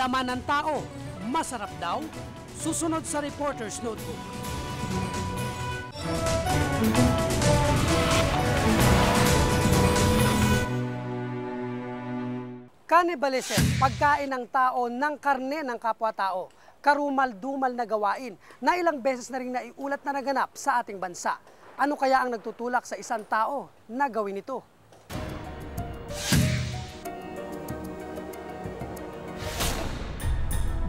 laman ng tao, masarap daw? Susunod sa Reporter's Notebook. Cannibalism, pagkain ng tao ng karne ng kapwa-tao. Karumal-dumal na gawain na ilang beses na rin naiulat na naganap sa ating bansa. Ano kaya ang nagtutulak sa isang tao na gawin ito?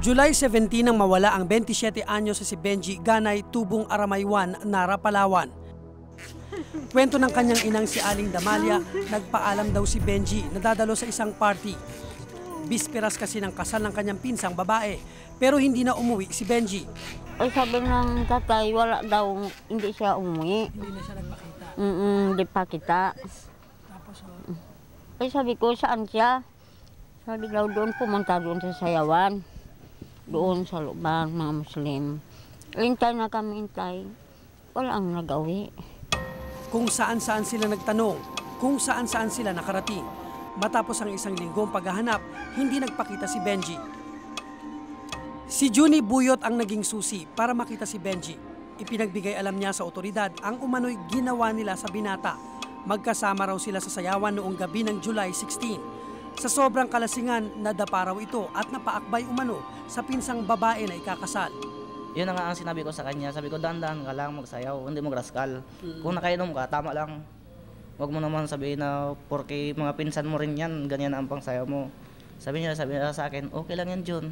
July 17 nang mawala ang 27 anyos si Benji Ganay Tubong Aramaywan, Nara, Palawan. Kwento ng kanyang inang si Aling Damalia, nagpaalam daw si Benji na dadalo sa isang party. Bisperas kasi ng kasal ng kanyang pinsang babae, pero hindi na umuwi si Benji. Ay sabi ng tatay, wala daw, hindi siya umuwi. Hindi na siya nagpakita? Hindi pa kita. Tapos, Ay sabi ko, saan siya? Sabi daw doon, pumunta doon sa Sayawan. Doon sa lubang, mga Muslim. Hintay na kami, hintay. Wala ang nagawi. Kung saan-saan sila nagtanong, kung saan-saan sila nakarating. Matapos ang isang linggong paghahanap, hindi nagpakita si Benji. Si Juni Buyot ang naging susi para makita si Benji. Ipinagbigay alam niya sa otoridad ang umano'y ginawa nila sa binata. Magkasama raw sila sa Sayawan noong gabi ng July 16. Sa sobrang kalasingan, nadapa raw ito at napaakbay umano sa pinsang babae na ikakasal. Yun na nga ang sinabi ko sa kanya. Sabi ko, dandan ka lang magsayaw, hindi mo graskal. Kung nakainom ka, tama lang. Huwag mo naman sabihin na porque mga pinsan mo rin yan, ganyan ang pangsayaw mo. Sabi niya sa akin, okay lang yan, John.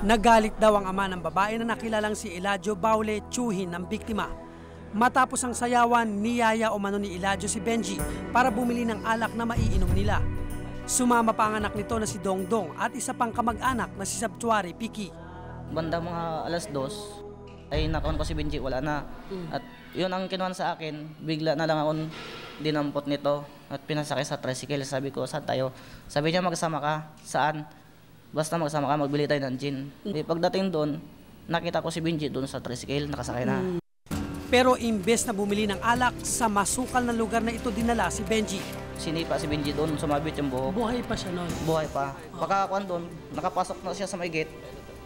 Nagalit daw ang ama ng babae na nakilalang si Eladio Baule Chuhin ng biktima. Matapos ang sayawan, niyaya umano ni Eladio si Benji para bumili ng alak na maiinom nila. Sumama pa ang anak nito na si Dongdong at isa pang kamag-anak na si Sabtuari Piki. Bandang mga alas 2, ay nakaon ko si Benji, wala na. At yun ang kinuha sa akin, bigla na lang akong dinampot nito at pinasakay sa tricycle. Sabi ko, saan tayo? Sabi niya, magsama ka. Saan? Basta magsama ka, magbili tayo ng gin. Pagdating doon, nakita ko si Benji doon sa tricycle, nakasakay na. Pero imbes na bumili ng alak, sa masukal na lugar na ito dinala si Benji. Sinipa si Benji doon, sumabit yung buhok. Buhay pa siya noon? Buhay pa. Pagkakuan doon, nakapasok na siya sa may gate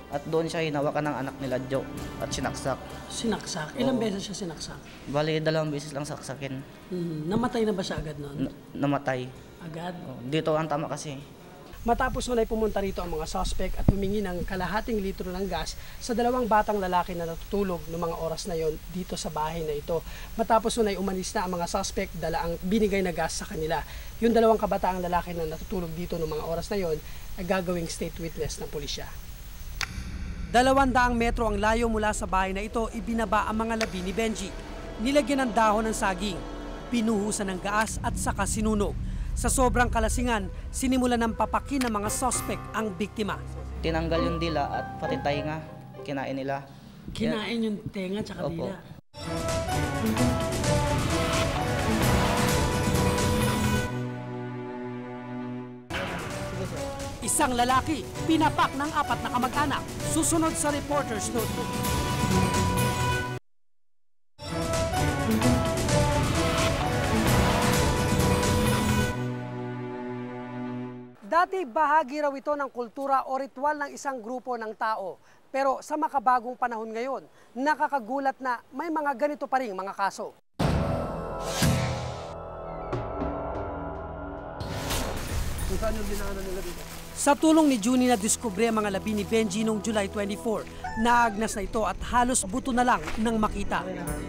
at doon siya hinawakan ng anak nila Joe at sinaksak. Sinaksak? Ilang beses siya sinaksak? Bali, 2 beses lang saksakin. Namatay na ba siya agad noon? Namatay. Agad? Dito ang tama kasi. Matapos nun ay pumunta rito ang mga suspect at humingi ng kalahating litro ng gas sa 2 batang lalaki na natutulog noong mga oras na yon dito sa bahay na ito. Matapos nun ay umalis na ang mga suspect, dala ang binigay na gas sa kanila. Yung 2 kabataang lalaki na natutulog dito noong mga oras na yon ay gagawing state witness ng pulisya. 200 metro ang layo mula sa bahay na ito, ibinaba ang mga labi ni Benji. Nilagyan ng dahon ng saging, pinuhusan ng gaas at saka sinunog. Sa sobrang kalasingan, sinimulan ng papakin ng mga suspect ang biktima. Tinanggal yung dila at pati tainga, kinain nila. Kinain yung tenga at Opo. dila. Isang lalaki, pinapak ng 4 na kamag-anak. Susunod sa Reporter's Notebook. Dati bahagi raw ito ng kultura o ritual ng isang grupo ng tao. Pero sa makabagong panahon ngayon, nakakagulat na may mga ganito pa ring mga kaso. Sa tulong ni Juni na diskubre ang mga labi ni Benji noong July 24, naagnas na ito at halos buto na lang nang makita.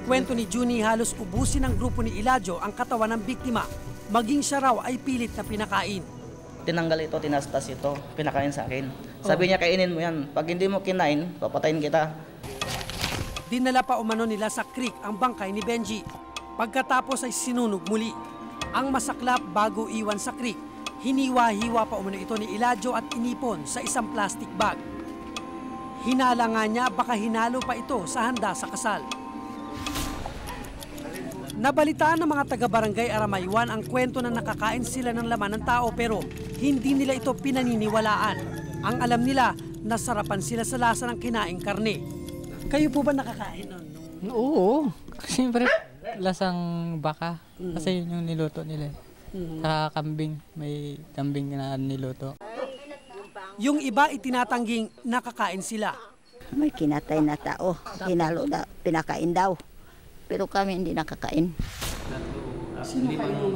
Kwento ni Juni, halos ubusin ng grupo ni Eladio ang katawan ng biktima. Maging siya raw ay pilit na pinakain. Tinanggal ito, tinastas ito, pinakain sa akin. Sabi niya, kainin mo yan. Pag hindi mo kinain, papatayin kita. Dinala pa umano nila sa creek ang bangkay ni Benji. Pagkatapos ay sinunog muli. Ang masaklap bago iwan sa creek, hiniwa-hiwa pa umano ito ni Eladio at inipon sa isang plastic bag. Hinala nga niya baka hinalo pa ito sa handa sa kasal. Nabalitaan ng mga taga-barangay Aramaywan ang kwento na nakakain sila ng laman ng tao pero hindi nila ito pinaniniwalaan. Ang alam nila, nasarapan sila sa lasa ng kinaing karne. Kayo po ba nakakain nun? Oo, siyempre lasang baka kasi yun yung niluto nila. Sa kambing, may kambing na niluto. Yung iba itinatangging nakakain sila. May kinatay na tao, hinalo na, pinakain daw. Pero kami hindi nakakain.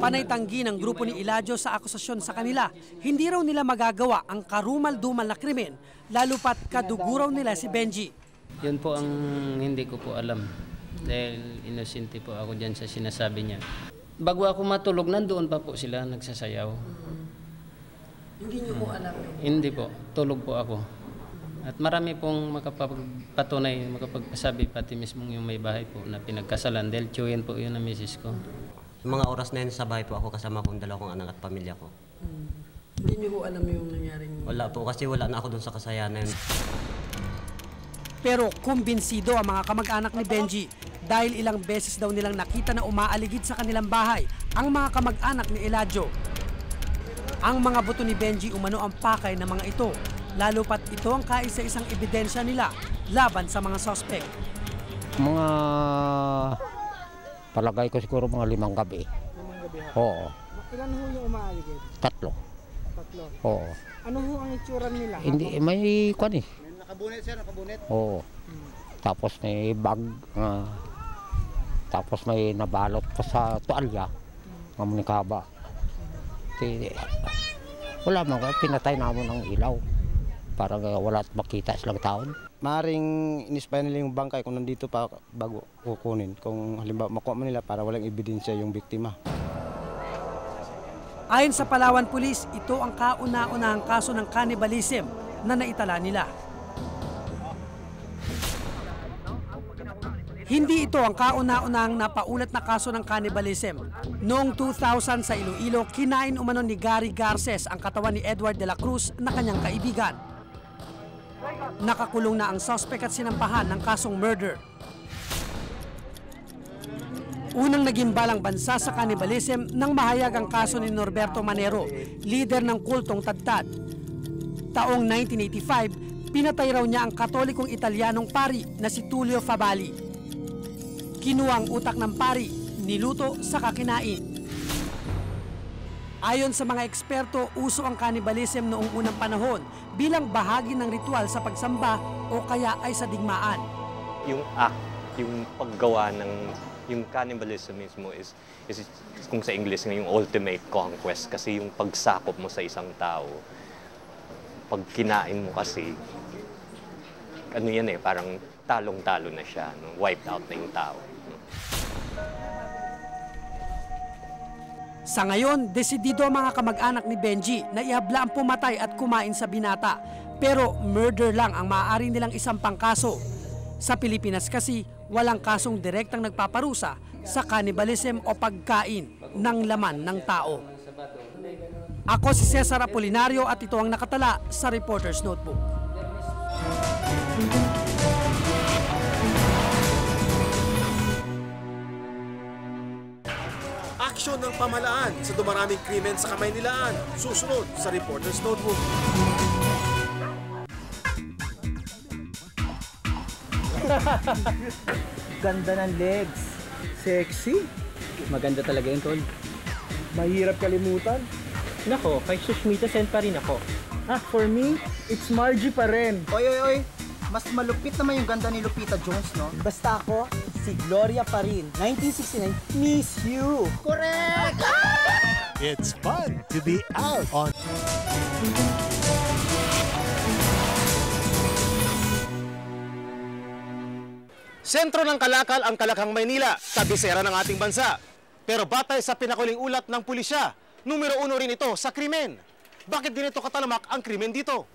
Panay-tanggi ng grupo ni Eladio sa akusasyon sa kanila. Hindi raw nila magagawa ang karumal-dumal na krimen, lalo pat kadugo raw nila si Benji. Yun po ang hindi ko po alam. Dahil inosente po ako dyan sa sinasabi niya. Bago ako matulog, nandoon pa po sila nagsasayaw. Hindi niyo po alam yun? Hindi po, tulog po ako. At marami pong makapagpatunay, makapagpasabi pati mismo yung may bahay po na pinagkasalan. Dahil tiyuhin po yun ang misis ko. Yung mga oras na yun sa bahay po ako kasama kong dalawang anak at pamilya ko. Hindi niyo po alam yung nangyaring... Wala po kasi wala na ako dun sa kasayanan. Pero kumbinsido ang mga kamag-anak ni Benji dahil ilang beses daw nilang nakita na umaaligid sa kanilang bahay ang mga kamag-anak ni Eladio. Ang mga buto ni Benji umano ang pakay ng mga ito, lalo pat ito ang kaisa-isang ebidensya nila laban sa mga suspect. Mga palagay ko siguro mga 5 gabi. 5 gabi ha? Oo. Ilan ho yung umaaligid? 3. 3. Oo. Ano ho ang itsura nila? Hindi, may kwan eh. Nakabunet siya, nakabunet. Oo. Tapos may bag. Tapos may nabalot pa sa tuwalya. Ng munikaba. Wala mga, pinatay namin ng ilaw. Para wala makita silang taon. Maring inispire nila yung bangkay kung nandito pa bago kukunin. Kung halimbawa makuha man nila para walang ebidensya yung biktima. Ayon sa Palawan Police, ito ang kauna-unahang kaso ng cannibalism na naitala nila. Hindi ito ang kauna-unahang napaulat na kaso ng cannibalism. Noong 2000 sa Iloilo, kinain umano ni Gary Garces ang katawan ni Edward de la Cruz na kanyang kaibigan. Nakakulong na ang suspect at sinampahan ng kasong murder. Unang naging balang bansa sa cannibalism nang mahayag ang kaso ni Norberto Manero, leader ng kultong Tadtad. Taong 1985, pinatay raw niya ang katolikong Italianong pari na si Tullio Favalli. Kinuha ang utak ng pari, niluto sa kakinain. Ayon sa mga eksperto, uso ang cannibalism noong unang panahon bilang bahagi ng ritual sa pagsamba o kaya ay sa digmaan. Yung act, yung paggawa ng yung cannibalism mismo is kung sa English yung ultimate conquest kasi yung pagsakop mo sa isang tao. Pag kinain mo kasi, ano yan eh, parang talong-talo na siya, no? Wiped out na yung tao. No? Sa ngayon, desidido ang mga kamag-anak ni Benji na ihabla ang pumatay at kumain sa binata. Pero murder lang ang maaari nilang isampang kaso. Sa Pilipinas kasi, walang kasong direktang nagpaparusa sa cannibalism o pagkain ng laman ng tao. Ako si Cesar Apolinario at ito ang nakatala sa Reporter's Notebook. Aksyon ng pamahalaan sa dumaraming krimen sa Kamaynilaan. Susunod sa Reporter's Notebook. Ganda ng legs. Sexy. Maganda talaga yun, tol. Mahirap kalimutan. Nako, kay Sushmita Sen pa rin ako. For me, it's Margie pa rin. Oy. Mas malupit naman yung ganda ni Lupita Jones, no? Basta ako, si Gloria pa rin. 1969, Miss You. Correct! It's fun to be out on... Sentro ng kalakal ang Kalakhang, Maynila, kabisera ng ating bansa. Pero batay sa pinakuling ulat ng pulisya, numero 1 rin ito sa krimen. Bakit ganito katalamak ang krimen dito?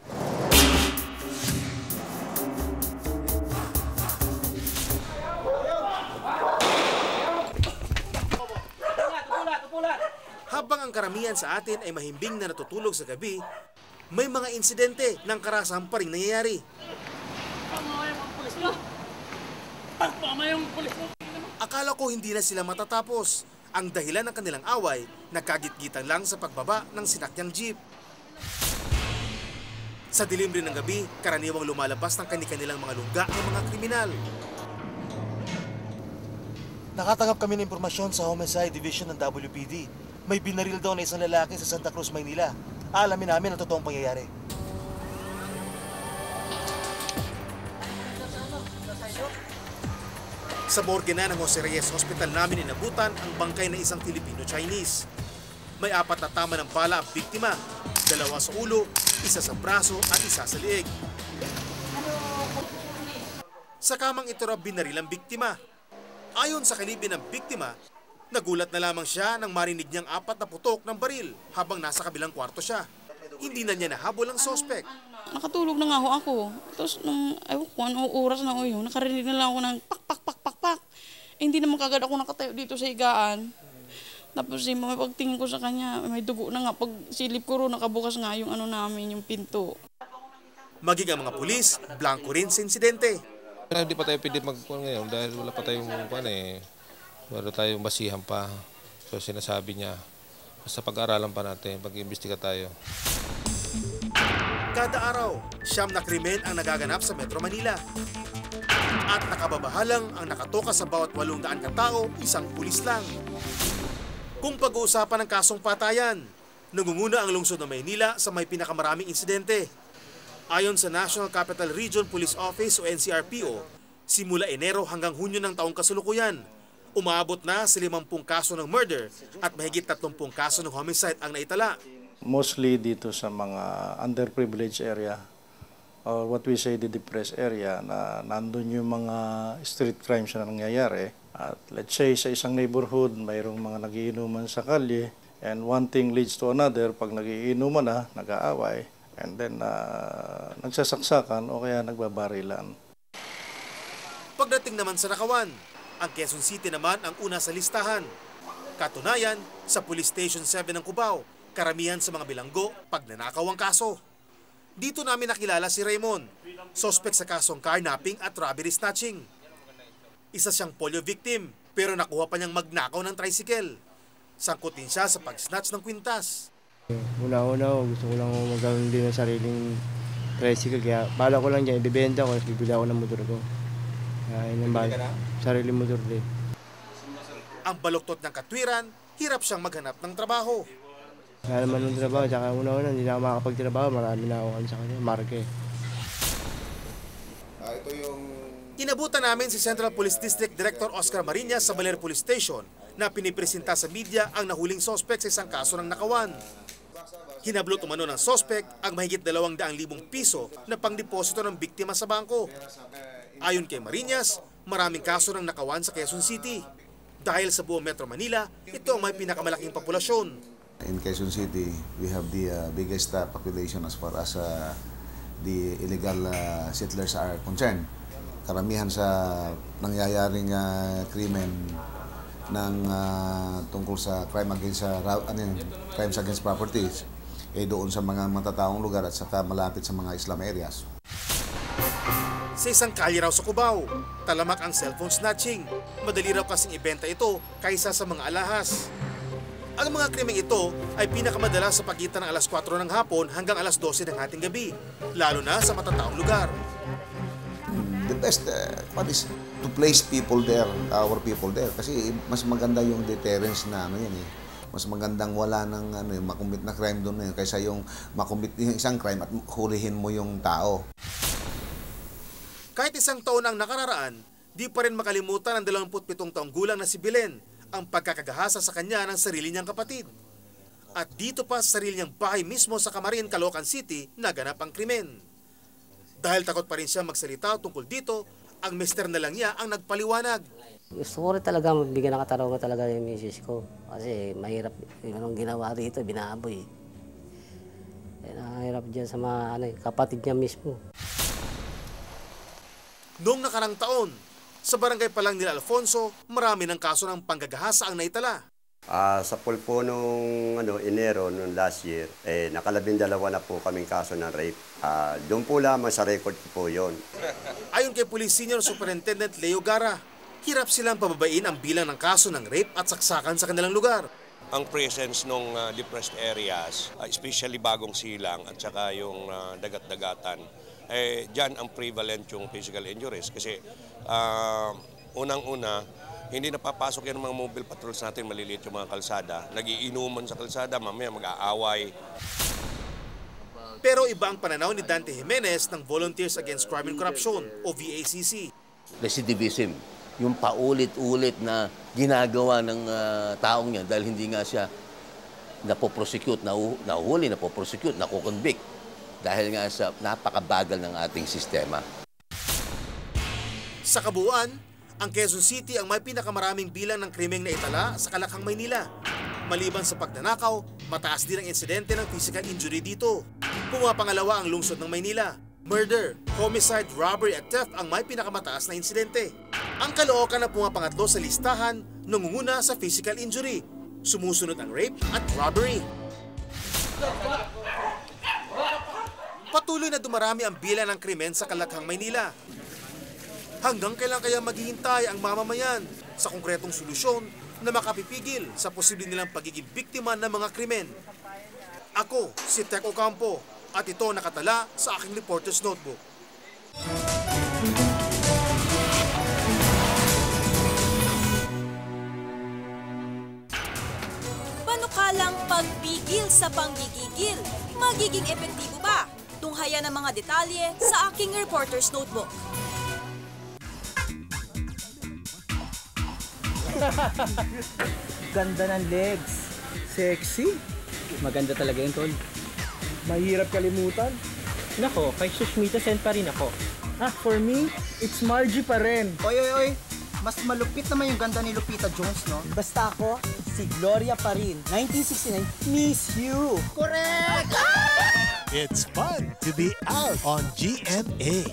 Habang ang karamihan sa atin ay mahimbing na natutulog sa gabi, may mga insidente ng karahasan pa rin nangyayari. Akala ko hindi na sila matatapos. Ang dahilan ng kanilang away, nagkagit-gitan lang sa pagbaba ng sinakyang jeep. Sa dilim rin ng gabi, karaniwang lumalabas ng kani-kanilang mga lungga ang mga kriminal. Nakatanggap kami ng impormasyon sa Homicide Division ng WPD. May binaril daw na isang lalaki sa Santa Cruz, Maynila. Alamin namin ang totoong pangyayari. Sa morgue na ng Jose Reyes Hospital namin inabutan ang bangkay ng isang Filipino-Chinese. May 4 na tama ng bala ang biktima, 2 sa ulo, 1 sa braso at 1 sa liig. Sa kamang ito raw binaril ang biktima. Ayon sa kalibin ng biktima, nagulat na lamang siya nang marinig niyang 4 na putok ng baril habang nasa kabilang kwarto siya. Hindi na niya nahabol ang sospek. Nakatulog na nga ako. Tapos nung anong oras na yun, nakarinig na lang ako ng pak. Hindi naman kagad ako nakatayo dito sa higaan. Tapos may pagtingin ko sa kanya, may dugo na nga. Pag silip ko ro, nakabukas nga yung namin, yung pinto. Maging ang mga pulis, blanco rin sa insidente. Hindi pa tayo pwede magkuhan ngayon dahil wala pa tayong wala tayong basihan pa. So sinasabi niya, basta pag-aralan pa natin, pag-iimbestiga tayo. Kada araw, 9 na krimen ang nagaganap sa Metro Manila. At nakababahalang ang nakatoka sa bawat 800 katao, isang pulis lang. Kung pag-uusapan ng kasong patayan, nangunguna ang lungsod ng Maynila sa may pinakamaraming insidente. Ayon sa National Capital Region Police Office o NCRPO, simula Enero hanggang Hunyo ng taong kasalukuyan, umabot na sa 50 kaso ng murder at mahigit 30 kaso ng homicide ang naitala. Mostly dito sa mga underprivileged area or what we say the depressed area na nandun yung mga street crimes na nangyayari. At let's say sa isang neighborhood mayroong mga nagiinuman sa kalye and one thing leads to another. Pag nagiinuman na, nag-aaway and then nagsasaksakan o kaya nagbabarilan. Pagdating naman sa Nakawan, ang Quezon City naman ang una sa listahan. Katunayan, sa Police Station 7 ng Cubao, karamihan sa mga bilanggo pagnanakaw ang kaso. Dito namin nakilala si Raymond, suspect sa kasong carnapping at robbery snatching. Isa siyang polio victim pero nakuha pa niyang magnakaw ng tricycle. Sangkot din siya sa pag-snatch ng kwintas. Una-una gusto ko lang magawin din ng sariling tricycle kaya bala ko lang dyan, ibibenta ko, bibili ako ng motor ko. Sariling motor din. Ang baluktot ng katwiran, hirap siyang maghanap ng trabaho. Kaya naman ng trabaho, tsaka una-una hindi na ako makakapagtrabaho, marami na ako sa kanya, marke. Ito yung... Inabutan namin si Central Police District Director Oscar Mariñas sa Baler Police Station na pinipresenta sa media ang nahuling sospek sa isang kaso ng Nakawan. Hinablot umano ng sospek ang mahigit 200,000 piso na pangdeposito ng biktima sa bangko. Ayon kay Mariñas, maraming kaso ng Nakawan sa Quezon City. Dahil sa buong Metro Manila, ito ang may pinakamalaking populasyon. In Quezon City, we have the biggest population as far as the illegal settlers are concerned. Karamihan sa nangyayaring krimen ng tungkol sa crime against crimes against properties doon sa mga matataong lugar at saka malapit sa mga Islam areas. Sa isang kalye raw sa Cubao, talamak ang cellphone snatching. Madali raw kasing ibenta ito kaysa sa mga alahas. Ang mga krimeng ito ay pinakamadalas sa pagitan ng alas 4 ng hapon hanggang alas 12 ng hating gabi, lalo na sa matataong lugar. The best is to place people there, our people there, kasi mas maganda yung deterrence na yan eh. Mas magandang wala ng makumit na crime doon na yun kaysa yung makumit yung isang crime at hulihin mo yung tao. Kahit isang taon ang nakararaan, di pa rin makalimutan ang 27 taong gulang na si Belen ang pagkakagahasa sa kanya ng sarili niyang kapatid. At dito pa sa sarili niyang bahay mismo sa Camarin, Caloocan City, naganap ang krimen. Dahil takot pa rin siya magsalita tungkol dito, ang mister na lang niya ang nagpaliwanag. Gusto ko rin talaga magbigyan ng katarungan talaga yung misis ko. Kasi mahirap yung anong ginawa rito, binaboy. Nahirap dyan sa mga kapatid niya mismo. Noong nakarang taon, sa barangay pa lang nila Alfonso, marami ng kaso ng panggagahasa ang naitala. Sa pulpo nung Enero nung last year, nakalabindalawa na po kaming kaso ng rape. Doon po lamang sa record po yon. Ayon kay Police Senior Superintendent Leo Gara, hirap silang pababain ang bilang ng kaso ng rape at saksakan sa kanilang lugar. Ang presence ng depressed areas, especially Bagong Silang at saka yung dagat-dagatan, dyan ang prevalent yung physical injuries. Kasi unang-una, hindi napapasok yan ng mga mobile patrols natin, maliliit yung mga kalsada. Nagiinuman sa kalsada, mamaya mag-aaway. Pero iba ang pananaw ni Dante Jimenez ng Volunteers Against Crime and Corruption o VACC. Recidivism yung paulit-ulit na ginagawa ng taong yan dahil hindi nga siya napoprosecute, nahuhuli, napoprosecute, nakukonvict dahil nga sa napakabagal ng ating sistema. Sa kabuuan, ang Quezon City ang may pinakamaraming bilang ng krimeng na itala sa Kalakhang, Maynila. Maliban sa pagnanakaw, mataas din ang insidente ng physical injury dito. Pumapangalawa ang lungsod ng Maynila. Murder, homicide, robbery at theft ang may pinakamataas na insidente. Ang Caloocan na pumapangatlo sa listahan, nangunguna sa physical injury. Sumusunod ang rape at robbery. Patuloy na dumarami ang bilang ng krimen sa Kalakhang, Maynila. Hanggang kailan kaya maghihintay ang mamamayan sa konkretong solusyon na makapipigil sa posible nilang pagiging biktima ng mga krimen? Ako, si Tek Ocampo, at ito nakatala sa aking reporter's notebook. Panukalang pagpigil sa panggigigil. Magiging epektibo ba? Tunghayan ang mga detalye sa aking reporter's notebook. Ganda ng legs. Sexy. Maganda talaga yun, tol. Mahirap kalimutan. Nako, kay Sushmita Sen pa rin ako. For me, it's Margie pa rin. Oy. Mas malupit naman yung ganda ni Lupita Jones, no? Basta ako, si Gloria pa rin. 1969, Miss You. Correct! It's fun to be out on GMA.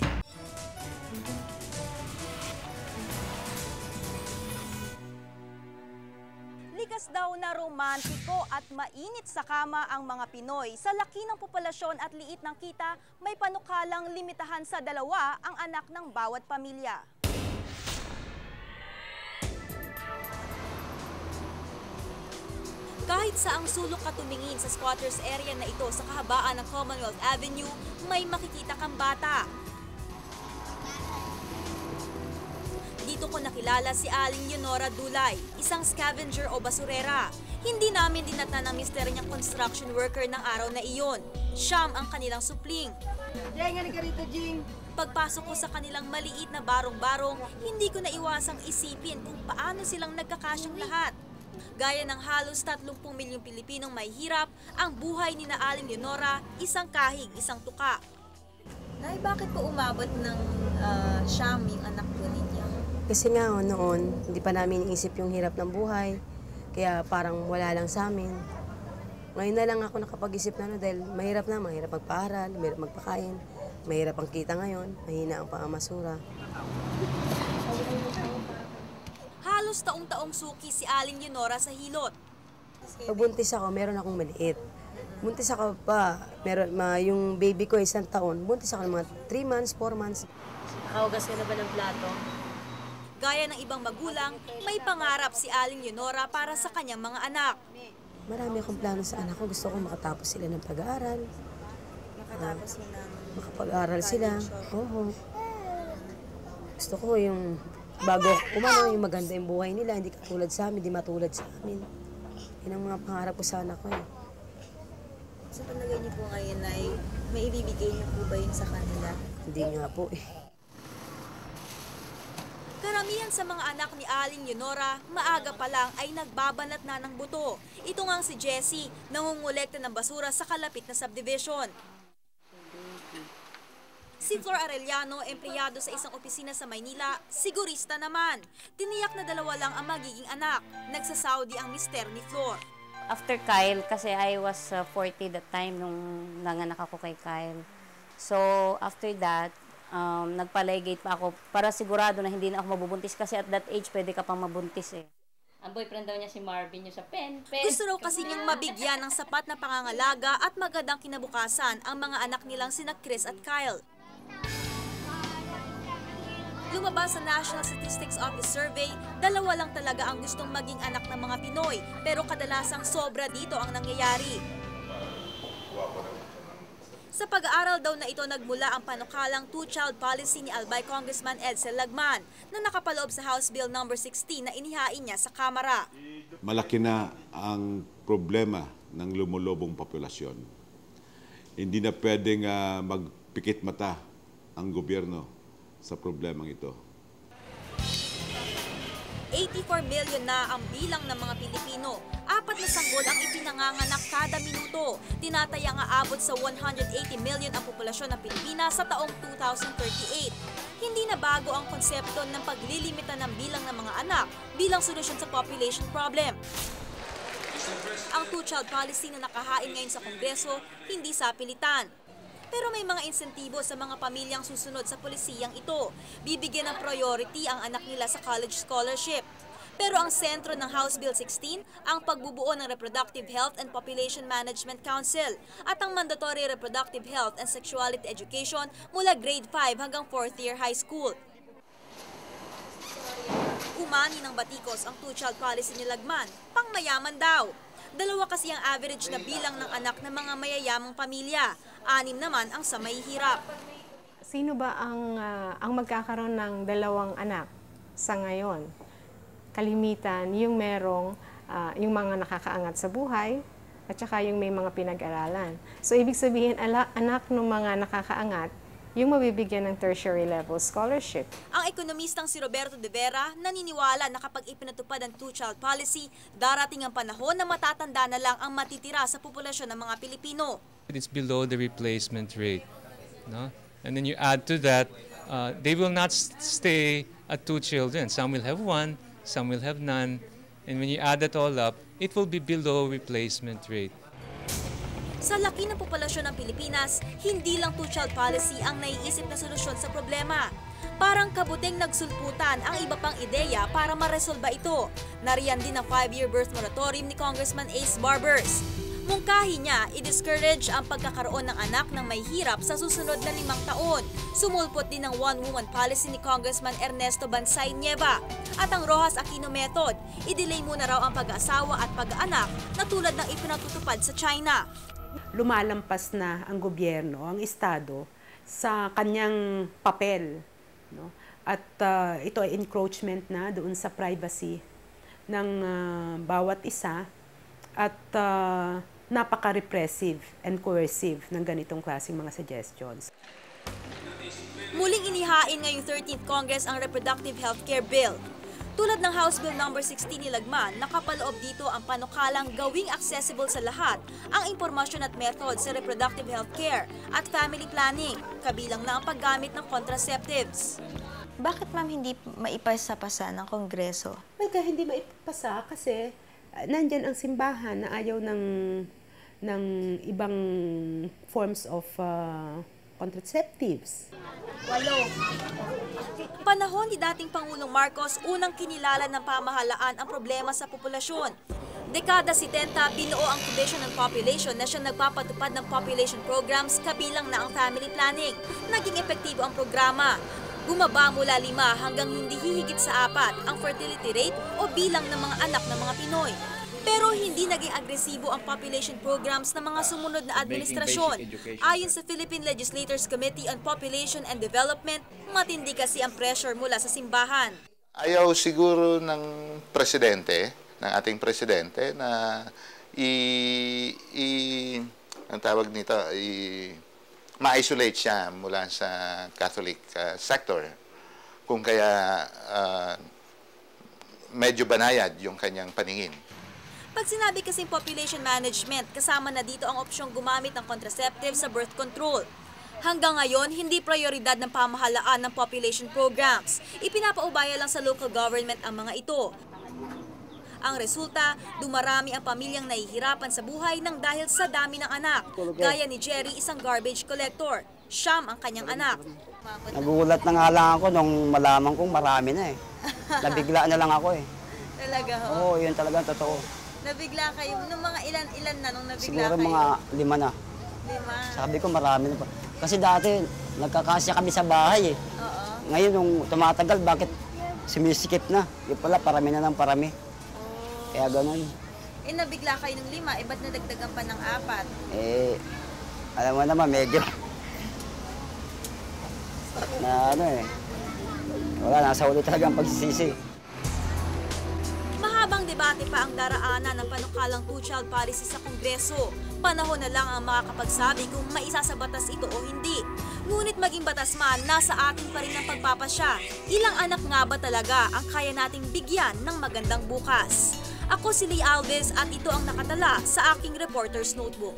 Likas daw na romantiko at mainit sa kama ang mga Pinoy. Sa laki ng populasyon at liit ng kita, may panukalang limitahan sa 2 ang anak ng bawat pamilya. Kahit saang sulok ka tumingin sa squatters area na ito sa kahabaan ng Commonwealth Avenue, may makikita kang bata. Dito ko nakilala si Aling Leonora Dulay, isang scavenger o basurera. Hindi namin dinata ng mister niyang construction worker ng araw na iyon. Siyam ang kanilang supling. Jeng, ano ka rito, Jing? Pagpasok ko sa kanilang maliit na barong-barong, hindi ko naiwasang isipin kung paano silang nagkakasyang lahat. Gaya ng halos 30 milyong Pilipinong may hirap, ang buhay ni na Aling Leonora, isang kahig, isang tuka. Nay, bakit po umabot ng siyam yung anak po ninyo? Kasi nga noon, hindi pa namin iisip yung hirap ng buhay, kaya parang wala lang sa amin. Ngayon na lang ako nakapag-isip na dahil mahirap magpaaral, mahirap magpakain, mahirap ang kita ngayon, mahina ang pangamasura. Halos taong-taong suki si Aling Leonora sa hilot. Pag buntis ako, meron akong maliit. Buntis ako pa, yung baby ko 1 taon, buntis ako ng mga 3 months, 4 months. Nakahugas ka na ba ng plato? Gaya ng ibang magulang, may pangarap si Aling Leonora para sa kanyang mga anak. Marami akong plano sa anak ko. Gusto ko makatapos sila ng pag-aaral. Makapag-aaral sila. Oo. Gusto ko yung bago yung maganda yung buhay nila. Hindi katulad sa amin, hindi matulad sa amin. Yan ang mga pangarap ko sa anak ko. Sa palagay niyo po ngayon ay may ibibigay niyo po ba yun sa kanila? Hindi nga po eh. Karamihan sa mga anak ni Aling Leonora, maaga pa lang ay nagbabanat na ng buto. Ito ngang si Jessie, nangungulekta ng basura sa kalapit na subdivision. Si Flor Arellano, empleyado sa isang opisina sa Maynila, sigurista naman. Tiniyak na 2 lang ang magiging anak. Nagsa-Saudi ang mister ni Flor. After Kyle, kasi I was 40 that time nung nanganak ako kay Kyle. So after that, nagpa-ligate pa ako para sigurado na hindi na ako mabubuntis kasi at that age pwede ka pang mabuntis eh. Ang boyfriend daw niya si Marvin yung sa pen. Gusto raw kasi niyang mabigyan ng sapat na pangangalaga at magandang kinabukasan ang mga anak nilang sina Chris at Kyle. Lumabas sa National Statistics Office Survey, 2 lang talaga ang gustong maging anak ng mga Pinoy, pero kadalasang sobra dito ang nangyayari. Sa pag-aaral daw na ito nagmula ang panukalang 2-child policy ni Albay Congressman Edsel Lagman na nakapaloob sa House Bill No. 16 na inihain niya sa Kamara. Malaki na ang problema ng lumulubong populasyon. Hindi na pwedeng magpikit mata ang gobyerno sa problemang ito. 84 million na ang bilang ng mga Pilipino. 4 na sanggol ang ipinanganganak kada minuto. Tinatayang aabot sa 180 million ang populasyon ng Pilipinas sa taong 2038. Hindi na bago ang konsepto ng paglilimita ng bilang ng mga anak bilang solusyon sa population problem. Ang two-child policy na nakahain ngayon sa Kongreso, hindi sa pilitan. Pero may mga insentibo sa mga pamilyang susunod sa polisiyang ito. Bibigyan ng priority ang anak nila sa college scholarship. Pero ang sentro ng House Bill 16, ang pagbubuo ng Reproductive Health and Population Management Council at ang Mandatory Reproductive Health and Sexuality Education mula grade 5 hanggang 4th year high school. Umani ng batikos ang two-child policy ni Lagman, pangmayaman daw. 2 kasi ang average na bilang ng anak ng mga mayayamang pamilya. 6 naman ang sa may hirap. Sino ba ang magkakaroon ng 2 anak sa ngayon? Kalimitan yung merong yung mga nakakaangat sa buhay at saka yung may mga pinag-aralan. So ibig sabihin anak ng mga nakakaangat yung mabibigyan ng tertiary level scholarship. Ang ekonomistang si Roberto De Vera naniniwala na kapag ipinatupad ang two-child policy, darating ang panahon na matatanda na lang ang matitira sa populasyon ng mga Pilipino. It's below the replacement rate. No? And then you add to that, they will not stay at 2 children. Some will have 1, some will have none. And when you add that all up, it will be below replacement rate. Sa laki ng populasyon ng Pilipinas, hindi lang two-child policy ang naiisip na solusyon sa problema. Parang kabuting nagsulputan ang iba pang ideya para maresolba ito. Nariyan din ang 5-year birth moratorium ni Congressman Ace Barbers. Mungkahi niya, i-discourage ang pagkakaroon ng anak ng may hirap sa susunod na 5 taon. Sumulpot din ang one-woman policy ni Congressman Ernesto Bansay Nieva. At ang Rojas Aquino method, i-delay muna raw ang pag-aasawa at pag-aanak na tulad ng ipinatutupad sa China. Lumalampas na ang gobyerno, ang Estado, sa kanyang papel. No? At ito ay encroachment na doon sa privacy ng bawat isa at napaka-repressive and coercive ng ganitong klaseng mga suggestions. Muling inihain ngayong 13th Congress ang Reproductive Healthcare Bill. Tulad ng House Bill No. 16 ni Lagman, nakapaloob dito ang panukalang gawing accessible sa lahat ang impormasyon at method sa reproductive healthcare at family planning, kabilang na ang paggamit ng contraceptives. Bakit ma'am hindi maipasa-pasa ng Kongreso? Kaya hindi maipasa kasi nandyan ang simbahan na ayaw ng ibang forms of contraceptives. 8. Panahon ni dating Pangulong Marcos, unang kinilala ng pamahalaan ang problema sa populasyon. Dekada 70, binuo ang Commission on Population na siyang nagpapatupad ng population programs kabilang na ang family planning. Naging epektibo ang programa. Bumaba mula 5 hanggang hindi hihigit sa 4 ang fertility rate o bilang ng mga anak ng mga Pinoy. Pero hindi naging agresibo ang population programs ng mga sumunod na administrasyon. Ayon sa Philippine Legislators Committee on Population and Development, matindi kasi ang pressure mula sa simbahan. Ayaw siguro ng presidente, ng ating presidente, na ang tawag nito, ma-isolate siya mula sa Catholic sector. Kung kaya medyo banayad yung kanyang paningin. Pag sinabi kasing population management, kasama na dito ang opsyong gumamit ng contraceptive sa birth control. Hanggang ngayon, hindi prioridad ng pamahalaan ng population programs. Ipinapaubaya lang sa local government ang mga ito. Ang resulta, dumarami ang pamilyang nahihirapan sa buhay nang dahil sa dami ng anak. Gaya ni Jerry, isang garbage collector. Siyam ang kanyang anak. Nagulat na nga lang ako nung malaman kong marami na eh. Nabigla na lang ako eh. Talaga ho? Oo, yun talaga totoo. Nabigla kayo? Nung mga ilan na nung nabigla Siguro kayo? mga 5 na. 5? Sabi ko marami na pa. Kasi dati, nagkakasya kami sa bahay eh. Oo. Ngayon, nung tumatagal, bakit sumisikip na? Yung pala, parami na ng parami. Kaya ganun. Nabigla kayo ng 5, ba't nadagdagan pa ng 4? Alam mo naman, medyo na wala, nasa huli talaga ang pagsisisi. Mahabang debate pa ang daraanan ng panukalang two-child policy sa Kongreso. Panahon na lang ang makakapagsabi kung maisa sa batas ito o hindi. Ngunit maging batas man, nasa atin pa rin ang pagpapasya. Ilang anak nga ba talaga ang kaya nating bigyan ng magandang bukas? Ako si Lee Alves at ito ang nakatala sa aking Reporter's Notebook.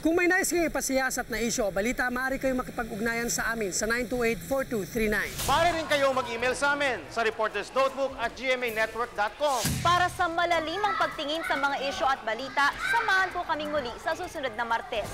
Kung may nais kayong pasiyasat na isyo o balita, maaari kayong makipag-ugnayan sa amin sa 928-4239. Maaari rin kayong mag-email sa amin sa reportersnotebook@gmanetwork.com. Para sa malalimang pagtingin sa mga isyo at balita, samahan po kaming muli sa susunod na Martes.